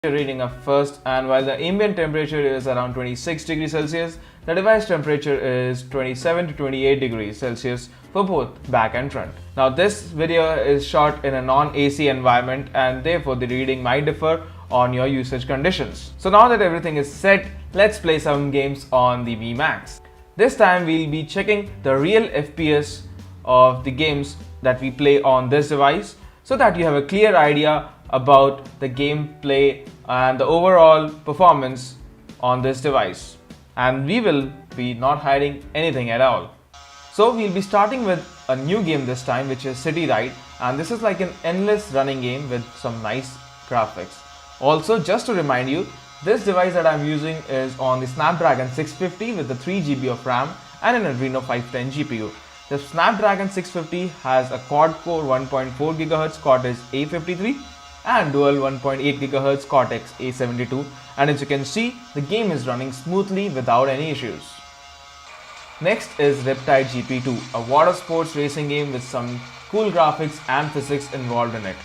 reading up first, and while the ambient temperature is around 26 degrees Celsius, the device temperature is 27 to 28 degrees Celsius for both back and front. Now this video is shot in a non-AC environment and therefore the reading might differ on your usage conditions. So now that everything is set, let's play some games on the Mi Max. This time we'll be checking the real FPS of the games that we play on this device so that you have a clear idea about the gameplay and the overall performance on this device. And we will be not hiding anything at all. So we'll be starting with a new game this time, which is City Ride, and this is like an endless running game with some nice graphics. Also, just to remind you, this device that I'm using is on the Snapdragon 650 with the 3 GB of RAM and an Adreno 510 GPU. The Snapdragon 650 has a quad-core 1.4 GHz Cortex A53 and dual 1.8 GHz Cortex A72, and as you can see, the game is running smoothly without any issues. Next is Riptide GP2, a water sports racing game with some cool graphics and physics involved in it.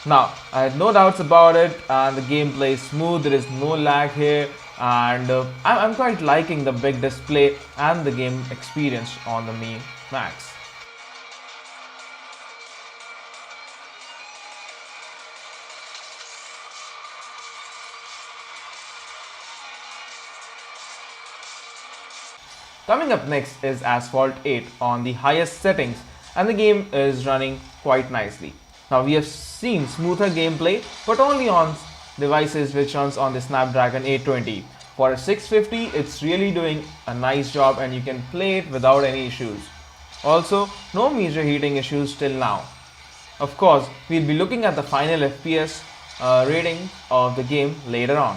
Now, I had no doubts about it, and the gameplay is smooth, there is no lag here, and I'm quite liking the big display and the game experience on the Mi Max. Coming up next is Asphalt 8 on the highest settings, and the game is running quite nicely. Now we have seen smoother gameplay, but only on devices which runs on the Snapdragon 820. For a 650, it's really doing a nice job and you can play it without any issues. Also, no major heating issues till now. Of course, we'll be looking at the final FPS rating of the game later on.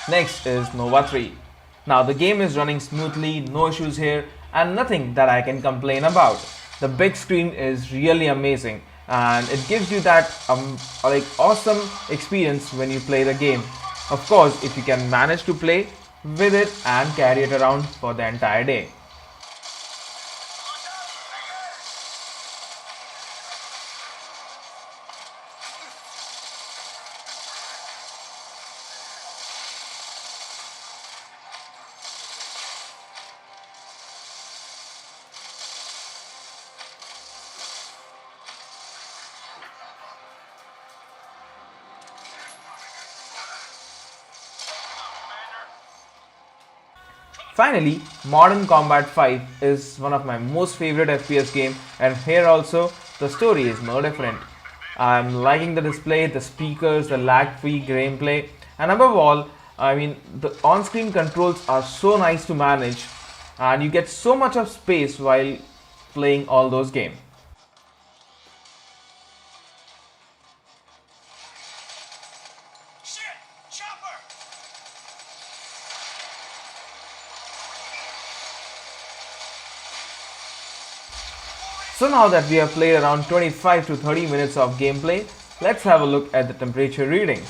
Next is Nova 3. Now the game is running smoothly, no issues here, and nothing that I can complain about. The big screen is really amazing and it gives you that awesome experience when you play the game. Of course, if you can manage to play with it and carry it around for the entire day. Finally, Modern Combat 5 is one of my most favorite FPS game, and here also the story is no different. I'm liking the display, the speakers, the lag-free gameplay, and above all, the on-screen controls are so nice to manage and you get so much of space while playing all those games. So now that we have played around 25 to 30 minutes of gameplay, let's have a look at the temperature readings.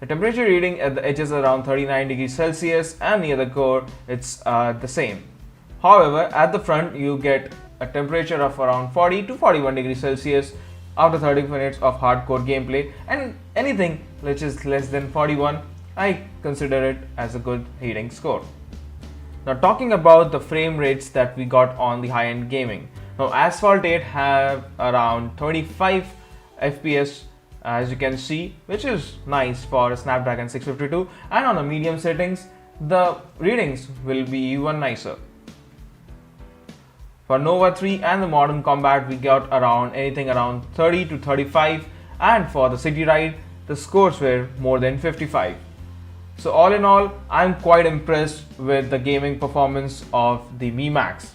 The temperature reading at the edge is around 39 degrees Celsius and near the core it's the same. However, at the front you get a temperature of around 40 to 41 degrees Celsius after 30 minutes of hardcore gameplay, and anything which is less than 41, I consider it as a good heating score. Now talking about the frame rates that we got on the high-end gaming. Now Asphalt 8 have around 25 FPS as you can see, which is nice for a Snapdragon 652, and on the medium settings the readings will be even nicer. For Nova 3 and the Modern Combat we got anything around 30 to 35, and for the City Ride the scores were more than 55. So all in all, I'm quite impressed with the gaming performance of the Mi Max.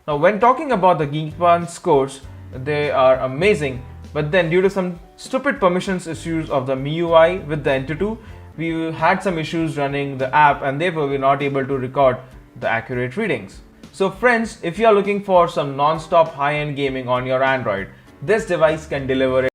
Now when talking about the Geekbench scores, they are amazing, but then due to some stupid permissions issues of the MIUI with the Enter2, we had some issues running the app and therefore we were not able to record the accurate readings. So friends, if you are looking for some non-stop high-end gaming on your Android, this device can deliver it.